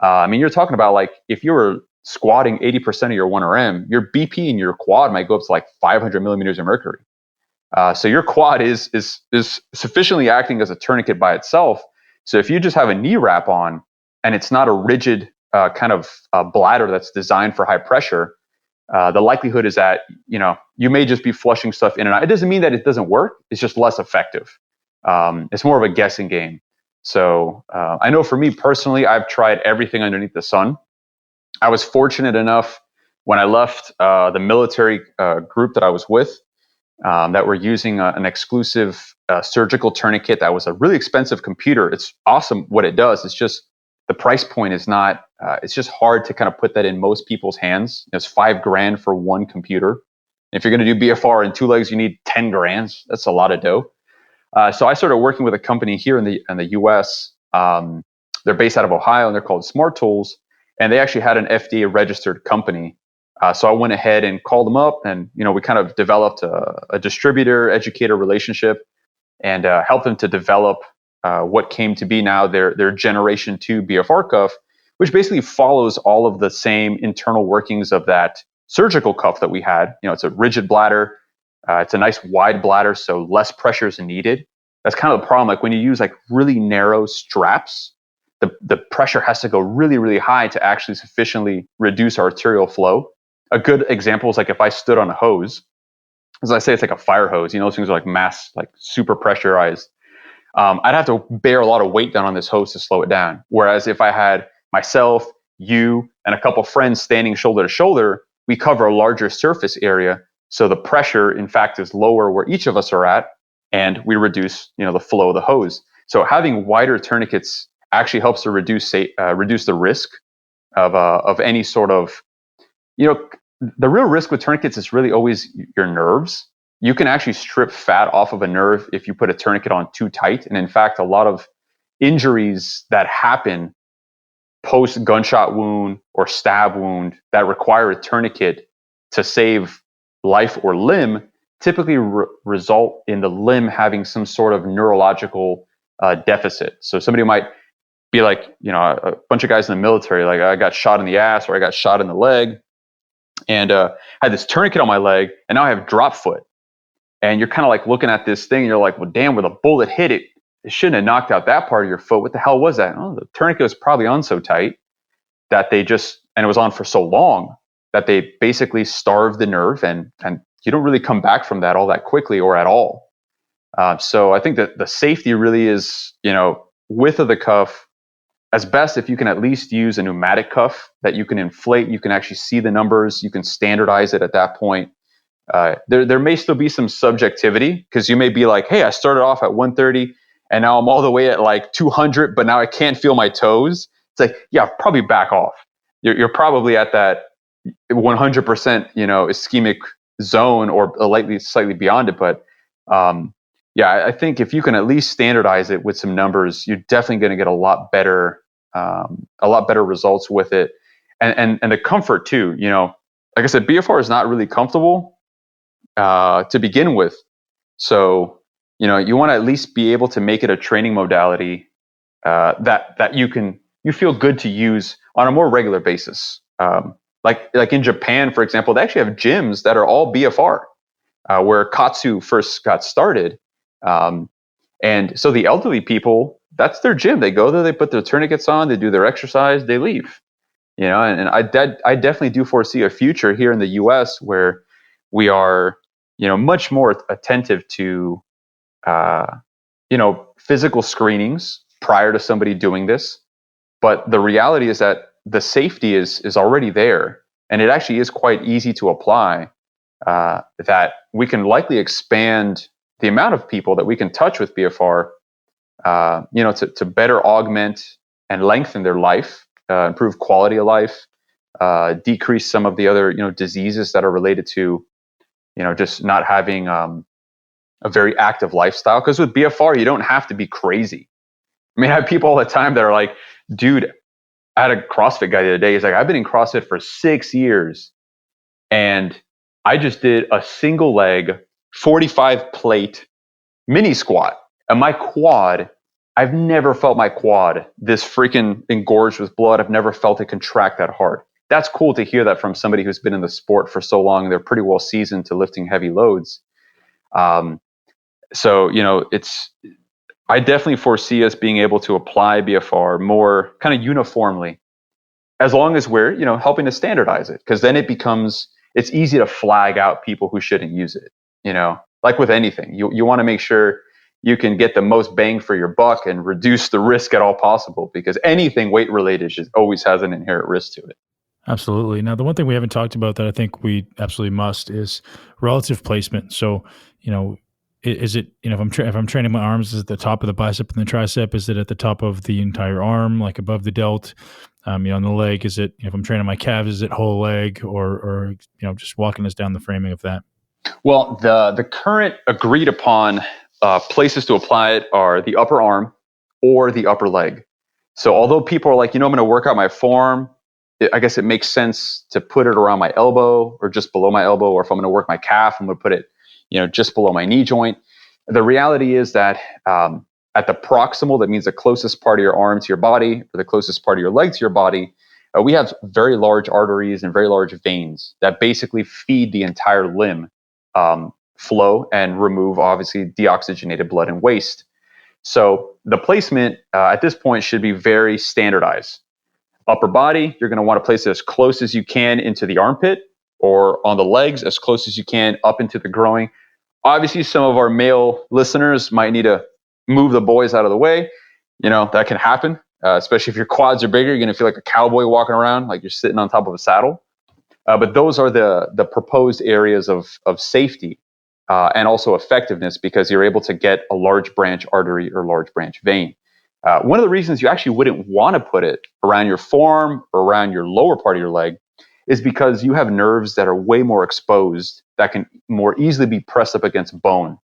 Speaker 1: I mean, you're talking about like if you were squatting 80% of your 1RM, your BP in your quad might go up to like 500 millimeters of mercury. So your quad is sufficiently acting as a tourniquet by itself. So if you just have a knee wrap on and it's not a rigid kind of bladder that's designed for high pressure, the likelihood is that you may just be flushing stuff in and out. It doesn't mean that it doesn't work. It's just less effective. It's more of a guessing game. So I know for me personally, I've tried everything underneath the sun. I was fortunate enough when I left the military group that I was with, that were using an exclusive surgical tourniquet that was a really expensive computer. It's awesome what it does. It's just the price point is not, it's just hard to kind of put that in most people's hands. It's $5,000 for one computer. If you're going to do BFR in two legs, you need 10 grand. That's a lot of dough. So I started working with a company here in the US. They're based out of Ohio and they're called Smart Tools. And they actually had an FDA registered company. So I went ahead and called them up, and we kind of developed a distributor educator relationship, and helped them to develop what came to be now their Generation 2 BFR cuff, which basically follows all of the same internal workings of that surgical cuff that we had. It's a rigid bladder. It's a nice wide bladder, so less pressure is needed. That's kind of the problem. Like when you use like really narrow straps, the pressure has to go really, really high to actually sufficiently reduce arterial flow. A good example is like if I stood on a hose, as I say, it's like a fire hose. Those things are like like super pressurized. I'd have to bear a lot of weight down on this hose to slow it down. Whereas if I had myself, you, and a couple friends standing shoulder to shoulder, we cover a larger surface area. So the pressure, in fact, is lower where each of us are at, and we reduce, the flow of the hose. So having wider tourniquets actually helps to reduce the risk of any sort of, the real risk with tourniquets is really always your nerves. You can actually strip fat off of a nerve if you put a tourniquet on too tight. And in fact, a lot of injuries that happen post gunshot wound or stab wound that require a tourniquet to save life or limb typically result in the limb having some sort of neurological deficit. So somebody might be like, a bunch of guys in the military, like I got shot in the ass or I got shot in the leg, and I had this tourniquet on my leg, and now I have drop foot. And you're kind of like looking at this thing, and you're like, well, damn, where the bullet hit it, it shouldn't have knocked out that part of your foot. What the hell was that? Oh, the tourniquet was probably on so tight that and it was on for so long that they basically starved the nerve, and you don't really come back from that all that quickly or at all. So I think that the safety really is, width of the cuff. As best, if you can at least use a pneumatic cuff that you can inflate, you can actually see the numbers, you can standardize it at that point. There may still be some subjectivity, because you may be like, hey, I started off at 130 and now I'm all the way at like 200, but now I can't feel my toes. It's like, yeah, probably back off. You're probably at that 100%, ischemic zone or slightly beyond it. But I think if you can at least standardize it with some numbers, you're definitely going to get a lot better results with it. And the comfort too, like I said, BFR is not really comfortable to begin with. So, you want to at least be able to make it a training modality that you feel good to use on a more regular basis. Like in Japan, for example, they actually have gyms that are all BFR, where Katsu first got started. And so the elderly people, that's their gym. They go there, they put their tourniquets on, they do their exercise, they leave. And I definitely do foresee a future here in the US where we are, much more attentive to, physical screenings prior to somebody doing this. But the reality is that the safety is already there, and it actually is quite easy to apply. That we can likely expand the amount of people that we can touch with BFR, to better augment and lengthen their life, improve quality of life, decrease some of the other diseases that are related to just not having a very active lifestyle. Because with BFR, you don't have to be crazy. I mean, I have people all the time that are like, dude, I had a CrossFit guy the other day. He's like, I've been in CrossFit for 6 years, and I just did a single leg 45 plate mini squat. And my quad, I've never felt my quad this freaking engorged with blood. I've never felt it contract that hard. That's cool to hear that from somebody who's been in the sport for so long. They're pretty well seasoned to lifting heavy loads. I definitely foresee us being able to apply BFR more kind of uniformly, as long as we're, helping to standardize it, because then it's easy to flag out people who shouldn't use it. Like with anything, you want to make sure you can get the most bang for your buck and reduce the risk at all possible, because anything weight related always has an inherent risk to it.
Speaker 2: Absolutely. Now, the one thing we haven't talked about that I think we absolutely must is relative placement. So, is it, if I'm training my arms, is it the top of the bicep and the tricep? Is it at the top of the entire arm, like above the delt? On the leg, is it, if I'm training my calves, is it whole leg, or just walking us down the framing of that?
Speaker 1: Well, the current agreed upon places to apply it are the upper arm or the upper leg. So although people are like, I'm going to work out my forearm, I guess it makes sense to put it around my elbow or just below my elbow, or if I'm going to work my calf, I'm going to put it, just below my knee joint. The reality is that at the proximal, that means the closest part of your arm to your body, or the closest part of your leg to your body, we have very large arteries and very large veins that basically feed the entire limb flow and remove, obviously, deoxygenated blood and waste. So the placement at this point should be very standardized. Upper body, you're going to want to place it as close as you can into the armpit, or on the legs as close as you can up into the groin. Obviously, some of our male listeners might need to move the boys out of the way. That can happen, especially if your quads are bigger. You're going to feel like a cowboy walking around, like you're sitting on top of a saddle. But those are the proposed areas of safety and also effectiveness, because you're able to get a large branch artery or large branch vein. One of the reasons you actually wouldn't want to put it around your forearm or around your lower part of your leg is because you have nerves that are way more exposed that can more easily be pressed up against bone.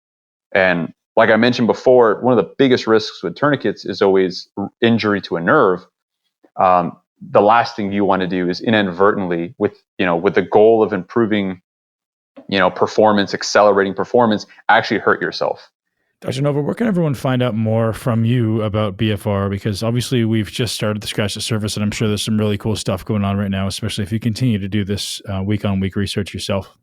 Speaker 1: And like I mentioned before, one of the biggest risks with tourniquets is always injury to a nerve. The last thing you want to do is inadvertently, with the goal of improving, performance, accelerating performance, actually hurt yourself.
Speaker 2: Dr. Novo, where can everyone find out more from you about BFR? Because obviously we've just started to scratch the surface, and I'm sure there's some really cool stuff going on right now, especially if you continue to do this week-on-week research yourself.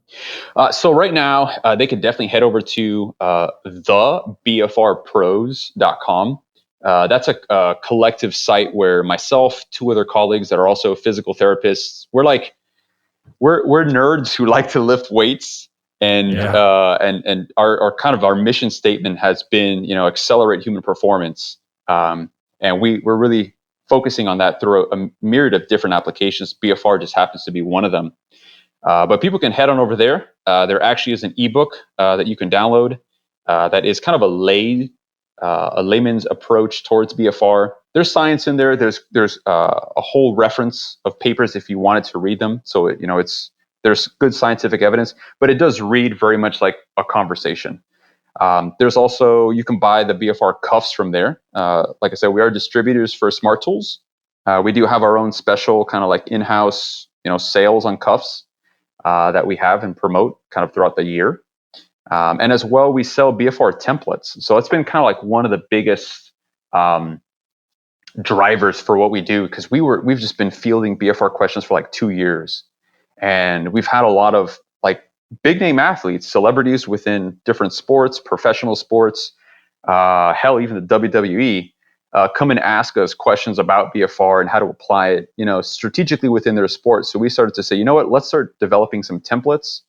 Speaker 1: So right now, they could definitely head over to the BFRpros.com. That's a collective site where myself, two other colleagues that are also physical therapists, we're nerds who like to lift weights. And our kind of our mission statement has been, accelerate human performance. And we're really focusing on that through a myriad of different applications. BFR just happens to be one of them. But people can head on over there. There actually is an ebook that you can download that is kind of a layman's approach towards BFR. There's science in there. There's a whole reference of papers if you wanted to read them. So there's good scientific evidence, but it does read very much like a conversation. There's also, you can buy the BFR cuffs from there. Like I said, we are distributors for Smart Tools. We do have our own special kind of like in-house, sales on cuffs that we have and promote kind of throughout the year. And as well, we sell BFR templates. So it's been kind of like one of the biggest drivers for what we do, because we've just been fielding BFR questions for like 2 years. And we've had a lot of like big name athletes, celebrities within different sports, professional sports, hell, even the WWE, come and ask us questions about BFR and how to apply it, strategically within their sport. So we started to say, you know what, let's start developing some templates.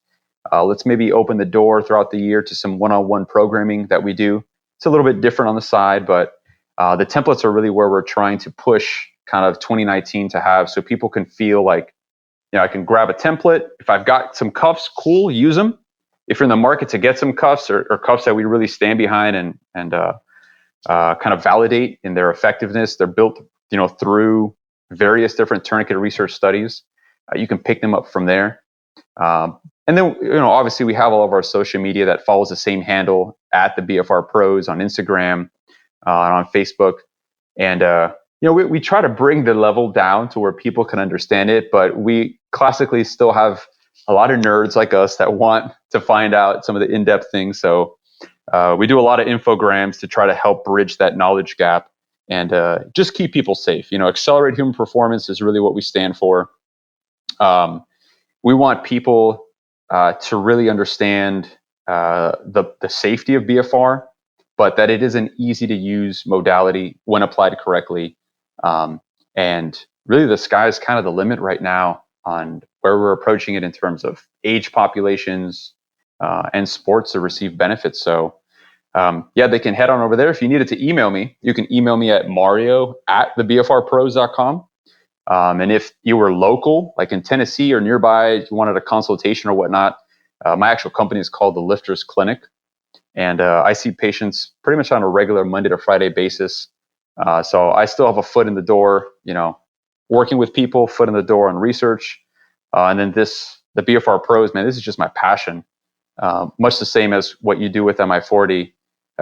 Speaker 1: Let's maybe open the door throughout the year to some one-on-one programming that we do. It's a little bit different on the side, but The templates are really where we're trying to push kind of 2019 to have, so people can feel like, I can grab a template. If I've got some cuffs, cool, use them. If you're in the market to get some cuffs or cuffs that we really stand behind and kind of validate in their effectiveness, they're built, through various different tourniquet research studies. You can pick them up from there. And then, obviously we have all of our social media that follows the same handle at the BFR Pros on Instagram and on Facebook. And, we try to bring the level down to where people can understand it, but we classically still have a lot of nerds like us that want to find out some of the in-depth things. So we do a lot of infograms to try to help bridge that knowledge gap and just keep people safe. Accelerate human performance is really what we stand for. We want people to really understand the safety of BFR, but that it is an easy to use modality when applied correctly. And really the sky is kind of the limit right now on where we're approaching it in terms of age populations and sports to receive benefits. So they can head on over there. If you needed to email me, you can email me at mario@thebfrpros.com. And if you were local, like in Tennessee or nearby, you wanted a consultation or whatnot, my actual company is called the Lifters Clinic. And I see patients pretty much on a regular Monday to Friday basis. So I still have a foot in the door, working with people, foot in the door on research. And then the BFR Pros, man, this is just my passion. Much the same as what you do with MI40,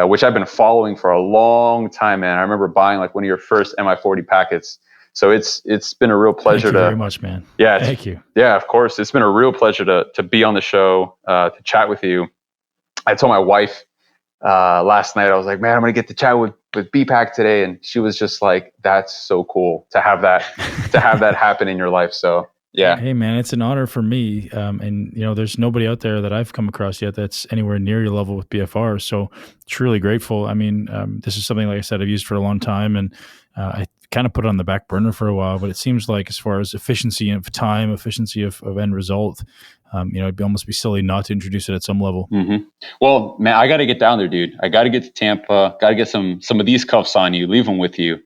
Speaker 1: which I've been following for a long time, man. I remember buying like one of your first MI40 packets. So it's been a real pleasure.
Speaker 2: Thank you very much, man.
Speaker 1: Yeah,
Speaker 2: thank you.
Speaker 1: Yeah, of course. It's been a real pleasure to be on the show, to chat with you. I told my wife last night, I was like, man, I'm going to get to chat with BPAC today. And she was just like, that's so cool to have that happen in your life. So yeah.
Speaker 2: Hey man, it's an honor for me. And there's nobody out there that I've come across yet that's anywhere near your level with BFR. So truly grateful. I mean, this is something, like I said, I've used for a long time, and I kind of put it on the back burner for a while, but it seems like as far as efficiency of time, efficiency of end result, it'd almost be silly not to introduce it at some level.
Speaker 1: Mm-hmm. Well, man, I got to get down there, dude. I got to get to Tampa. Got to get some of these cuffs on you, leave them with you,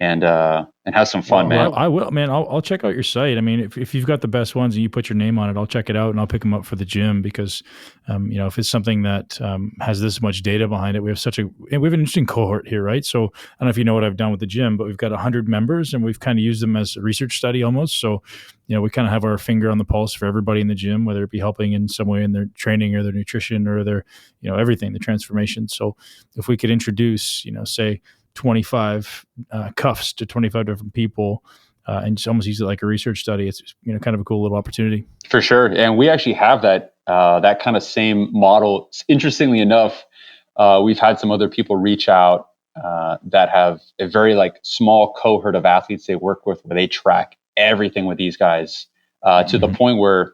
Speaker 1: and have some fun, man.
Speaker 2: Well, I will, man. I'll check out your site. I mean, if you've got the best ones and you put your name on it, I'll check it out and I'll pick them up for the gym because, if it's something that has this much data behind it, we have an interesting cohort here, right? So I don't know if you know what I've done with the gym, but we've got 100 members and we've kind of used them as a research study almost. So, we kind of have our finger on the pulse for everybody in the gym, whether it be helping in some way in their training or their nutrition or their, everything, the transformation. So if we could introduce, say 25 cuffs to 25 different people and just almost use it like a research study, it's kind of a cool little opportunity.
Speaker 1: For sure. And we actually have that kind of same model. Interestingly enough, we've had some other people reach out that have a very small cohort of athletes they work with, where they track everything with these guys to the point where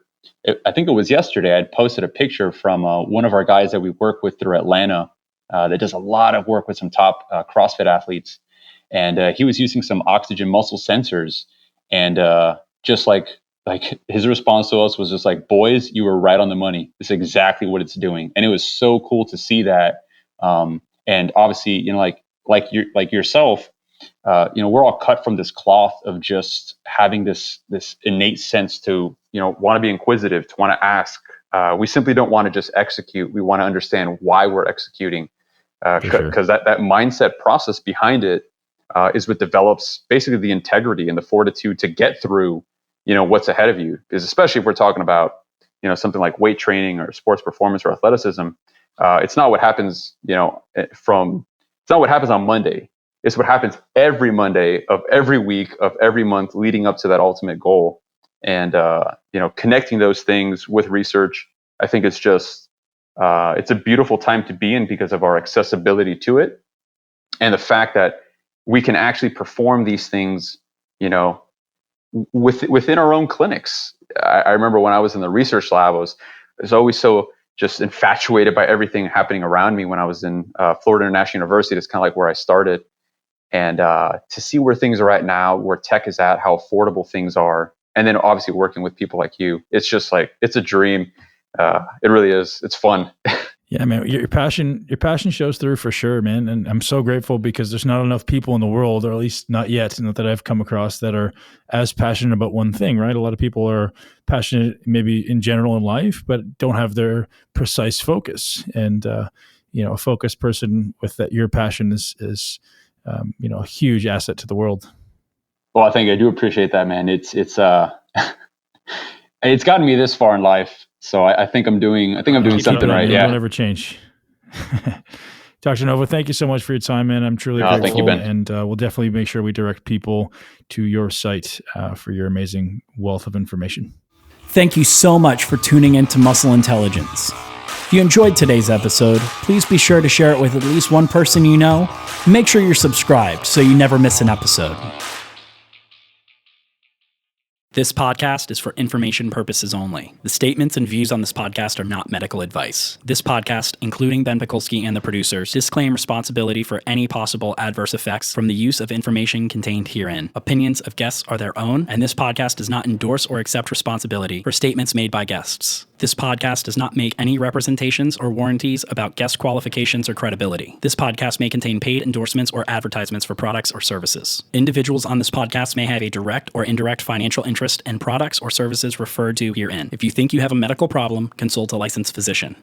Speaker 1: I think it was yesterday, I'd posted a picture from one of our guys that we work with through Atlanta that does a lot of work with some top CrossFit athletes. And he was using some oxygen muscle sensors. And just like his response to us was just like, boys, you were right on the money. This is exactly what it's doing. And it was so cool to see that. And obviously, like yourself, we're all cut from this cloth of just having this innate sense to, want to be inquisitive, to want to ask. We simply don't want to just execute. We want to understand why we're executing, because that mindset process behind it is what develops basically the integrity and the fortitude to get through, what's ahead of you. Because especially if we're talking about, something like weight training or sports performance or athleticism, it's not what happens, it's not what happens on Monday. It's what happens every Monday of every week of every month leading up to that ultimate goal. And, connecting those things with research, I think it's just, it's a beautiful time to be in because of our accessibility to it. And the fact that we can actually perform these things, within our own clinics. I remember when I was in the research lab, I was always so just infatuated by everything happening around me. When I was in Florida International University, that's kind of like where I started. And to see where things are at now, where tech is at, how affordable things are, and then obviously working with people like you, it's just like, it's a dream. It really is. It's fun.
Speaker 2: Yeah, man, your passion shows through for sure, man. And I'm so grateful because there's not enough people in the world, or at least not yet, that I've come across that are as passionate about one thing, right? A lot of people are passionate maybe in general in life, but don't have their precise focus. And, a focused person with that, your passion is a huge asset to the world.
Speaker 1: Well, I think I do appreciate that, man. It's it's gotten me this far in life. So I think I'm doing something right. Yeah.
Speaker 2: Don't ever change. Dr. Novo, thank you so much for your time, man. I'm truly grateful.
Speaker 1: Thank you, Ben.
Speaker 2: And we'll definitely make sure we direct people to your site for your amazing wealth of information.
Speaker 3: Thank you so much for tuning in to Muscle Intelligence. If you enjoyed today's episode, please be sure to share it with at least one person you know. Make sure you're subscribed so you never miss an episode. This podcast is for information purposes only. The statements and views on this podcast are not medical advice. This podcast, including Ben Pekulski and the producers, disclaim responsibility for any possible adverse effects from the use of information contained herein. Opinions of guests are their own, and this podcast does not endorse or accept responsibility for statements made by guests. This podcast does not make any representations or warranties about guest qualifications or credibility. This podcast may contain paid endorsements or advertisements for products or services. Individuals on this podcast may have a direct or indirect financial interest in products or services referred to herein. If you think you have a medical problem, consult a licensed physician.